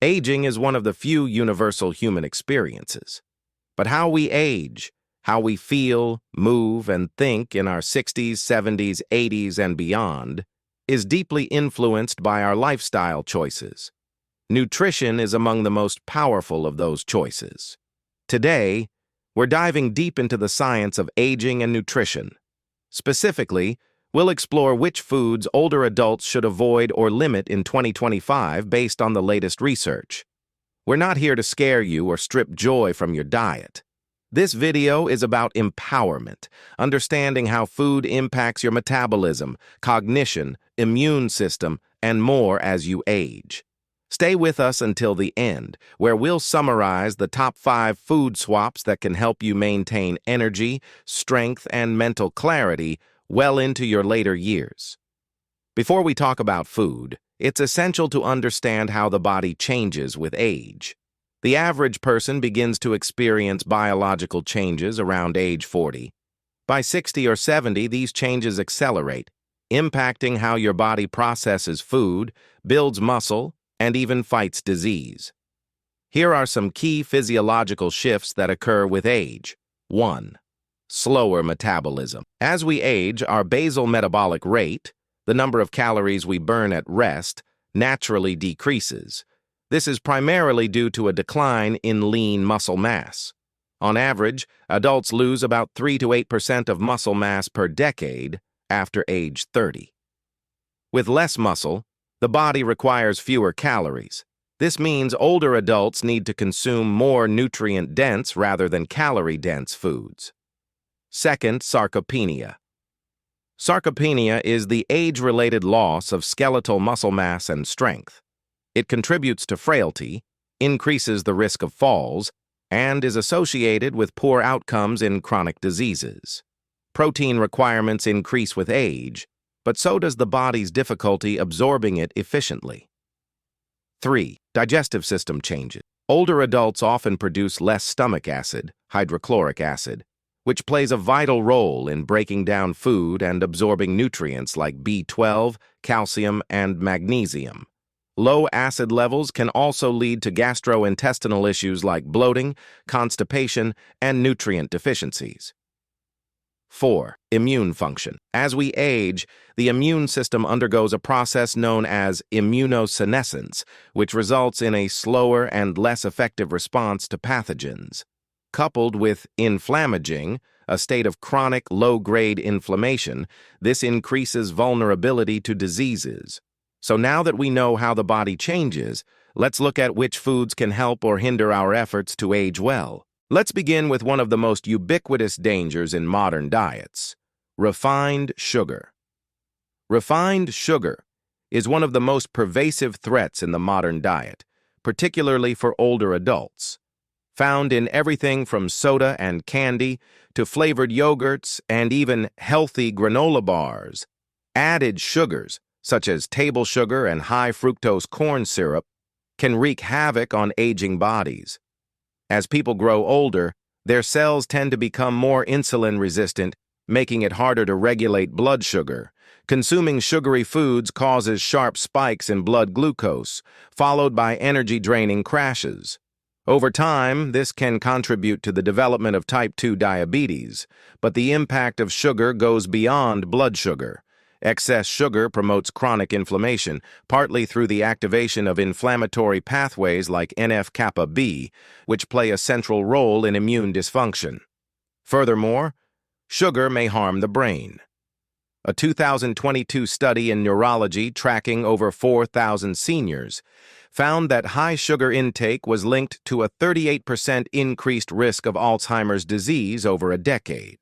Aging is one of the few universal human experiences. But how we age, how we feel, move, and think in our 60s, 70s, 80s, and beyond is deeply influenced by our lifestyle choices. Nutrition is among the most powerful of those choices. Today, we're diving deep into the science of aging and nutrition. Specifically, we'll explore which foods older adults should avoid or limit in 2025 based on the latest research. We're not here to scare you or strip joy from your diet. This video is about empowerment, understanding how food impacts your metabolism, cognition, immune system, and more as you age. Stay with us until the end, where we'll summarize the top 5 food swaps that can help you maintain energy, strength, and mental clarity well into your later years. Before we talk about food, it's essential to understand how the body changes with age. The average person begins to experience biological changes around age 40. By 60 or 70, these changes accelerate, impacting how your body processes food, builds muscle, and even fights disease. Here are some key physiological shifts that occur with age. 1. Slower metabolism. As we age, our basal metabolic rate, the number of calories we burn at rest, naturally decreases. This is primarily due to a decline in lean muscle mass. On average, adults lose about 3 to 8% of muscle mass per decade after age 30. With less muscle, the body requires fewer calories. This means older adults need to consume more nutrient-dense rather than calorie-dense foods. 2nd, sarcopenia. Sarcopenia is the age-related loss of skeletal muscle mass and strength. It contributes to frailty, increases the risk of falls, and is associated with poor outcomes in chronic diseases. Protein requirements increase with age, but so does the body's difficulty absorbing it efficiently. 3. Digestive system changes. Older adults often produce less stomach acid, hydrochloric acid, which plays a vital role in breaking down food and absorbing nutrients like B12, calcium, and magnesium. Low acid levels can also lead to gastrointestinal issues like bloating, constipation, and nutrient deficiencies. 4. Immune function. As we age, the immune system undergoes a process known as immunosenescence, which results in a slower and less effective response to pathogens. Coupled with inflammaging, a state of chronic low-grade inflammation, this increases vulnerability to diseases. So now that we know how the body changes, let's look at which foods can help or hinder our efforts to age well. Let's begin with one of the most ubiquitous dangers in modern diets: refined sugar. Refined sugar is one of the most pervasive threats in the modern diet, particularly for older adults. Found in everything from soda and candy to flavored yogurts and even healthy granola bars, added sugars, such as table sugar and high fructose corn syrup, can wreak havoc on aging bodies. As people grow older, their cells tend to become more insulin-resistant, making it harder to regulate blood sugar. Consuming sugary foods causes sharp spikes in blood glucose, followed by energy-draining crashes. Over time, this can contribute to the development of type 2 diabetes, but the impact of sugar goes beyond blood sugar. Excess sugar promotes chronic inflammation, partly through the activation of inflammatory pathways like NF-kappa B, which play a central role in immune dysfunction. Furthermore, sugar may harm the brain. A 2022 study in Neurology tracking over 4,000 seniors found that high sugar intake was linked to a 38% increased risk of Alzheimer's disease over a decade.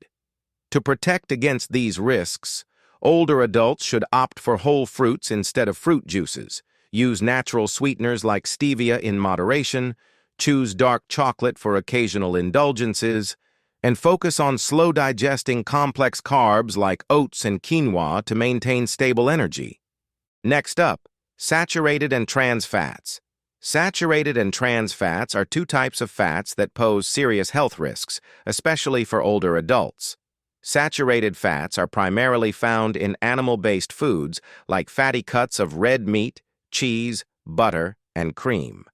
To protect against these risks, older adults should opt for whole fruits instead of fruit juices, use natural sweeteners like stevia in moderation, choose dark chocolate for occasional indulgences, and focus on slow-digesting complex carbs like oats and quinoa to maintain stable energy. Next up, saturated and trans fats. Saturated and trans fats are two types of fats that pose serious health risks, especially for older adults. Saturated fats are primarily found in animal-based foods like fatty cuts of red meat, cheese, butter, and cream.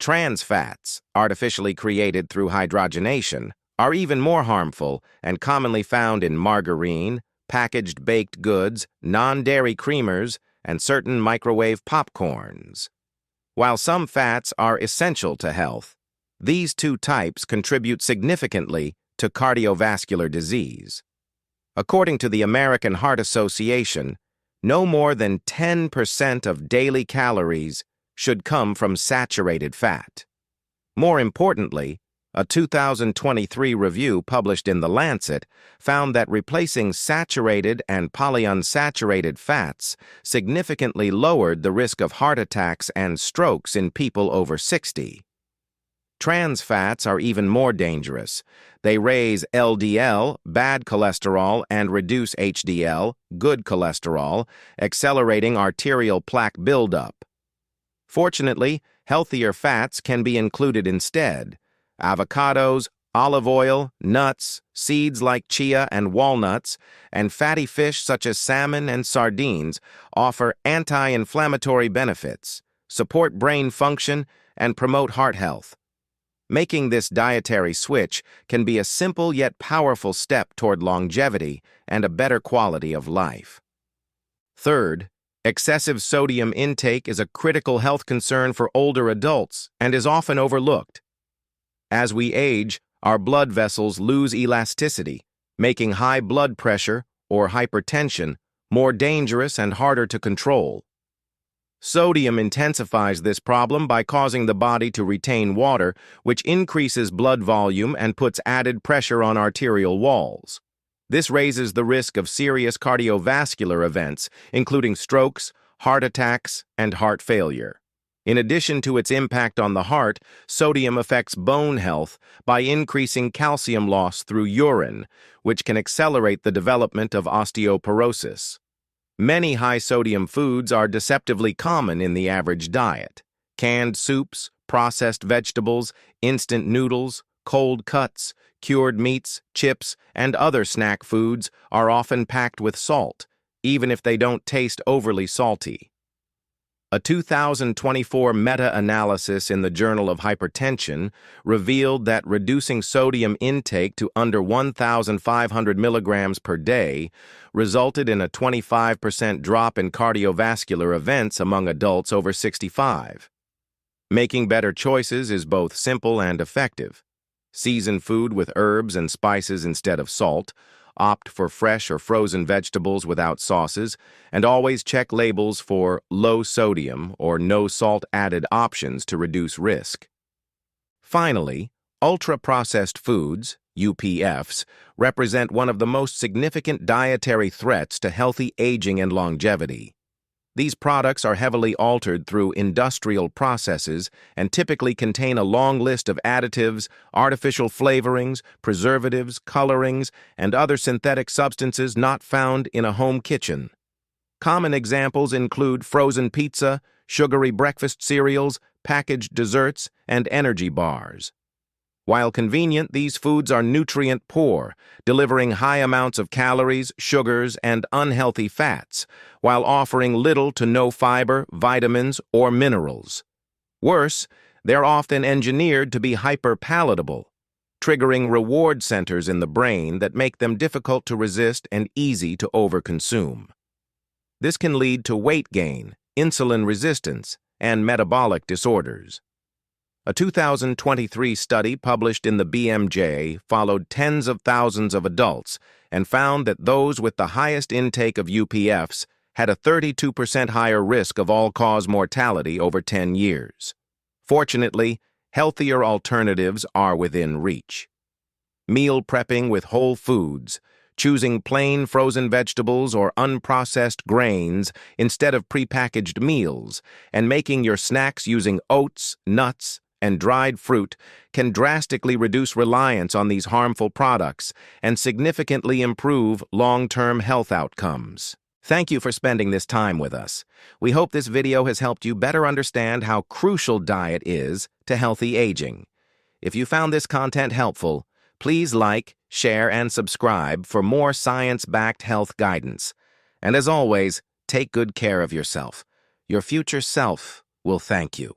Trans fats, artificially created through hydrogenation, are even more harmful and commonly found in margarine, packaged baked goods, non-dairy creamers, and certain microwave popcorns. While some fats are essential to health, these two types contribute significantly to cardiovascular disease. According to the American Heart Association, no more than 10% of daily calories should come from saturated fat. More importantly, a 2023 review published in The Lancet found that replacing saturated and polyunsaturated fats significantly lowered the risk of heart attacks and strokes in people over 60. Trans fats are even more dangerous. They raise LDL, bad cholesterol, and reduce HDL, good cholesterol, accelerating arterial plaque buildup. Fortunately, healthier fats can be included instead. Avocados, olive oil, nuts, seeds like chia and walnuts, and fatty fish such as salmon and sardines offer anti-inflammatory benefits, support brain function, and promote heart health. Making this dietary switch can be a simple yet powerful step toward longevity and a better quality of life. Third, excessive sodium intake is a critical health concern for older adults and is often overlooked. As we age, our blood vessels lose elasticity, making high blood pressure, or hypertension, more dangerous and harder to control. Sodium intensifies this problem by causing the body to retain water, which increases blood volume and puts added pressure on arterial walls. This raises the risk of serious cardiovascular events, including strokes, heart attacks, and heart failure. In addition to its impact on the heart, sodium affects bone health by increasing calcium loss through urine, which can accelerate the development of osteoporosis. Many high-sodium foods are deceptively common in the average diet. Canned soups, processed vegetables, instant noodles, cold cuts, cured meats, chips, and other snack foods are often packed with salt, even if they don't taste overly salty. A 2024 meta-analysis in the Journal of Hypertension revealed that reducing sodium intake to under 1,500 milligrams per day resulted in a 25% drop in cardiovascular events among adults over 65. Making better choices is both simple and effective. Season food with herbs and spices instead of salt, opt for fresh or frozen vegetables without sauces, and always check labels for low sodium or no salt added options to reduce risk. Finally, ultraprocessed foods, UPFs, represent one of the most significant dietary threats to healthy aging and longevity. These products are heavily altered through industrial processes and typically contain a long list of additives, artificial flavorings, preservatives, colorings, and other synthetic substances not found in a home kitchen. Common examples include frozen pizza, sugary breakfast cereals, packaged desserts, and energy bars. While convenient, these foods are nutrient-poor, delivering high amounts of calories, sugars, and unhealthy fats, while offering little to no fiber, vitamins, or minerals. Worse, they're often engineered to be hyperpalatable, triggering reward centers in the brain that make them difficult to resist and easy to overconsume. This can lead to weight gain, insulin resistance, and metabolic disorders. A 2023 study published in the BMJ followed tens of thousands of adults and found that those with the highest intake of UPFs had a 32% higher risk of all-cause mortality over 10 years. Fortunately, healthier alternatives are within reach. Meal prepping with whole foods, choosing plain frozen vegetables or unprocessed grains instead of prepackaged meals, and making your snacks using oats, nuts, and dried fruit can drastically reduce reliance on these harmful products and significantly improve long-term health outcomes. Thank you for spending this time with us. We hope this video has helped you better understand how crucial diet is to healthy aging. If you found this content helpful, please like, share, and subscribe for more science-backed health guidance. And as always, take good care of yourself. Your future self will thank you.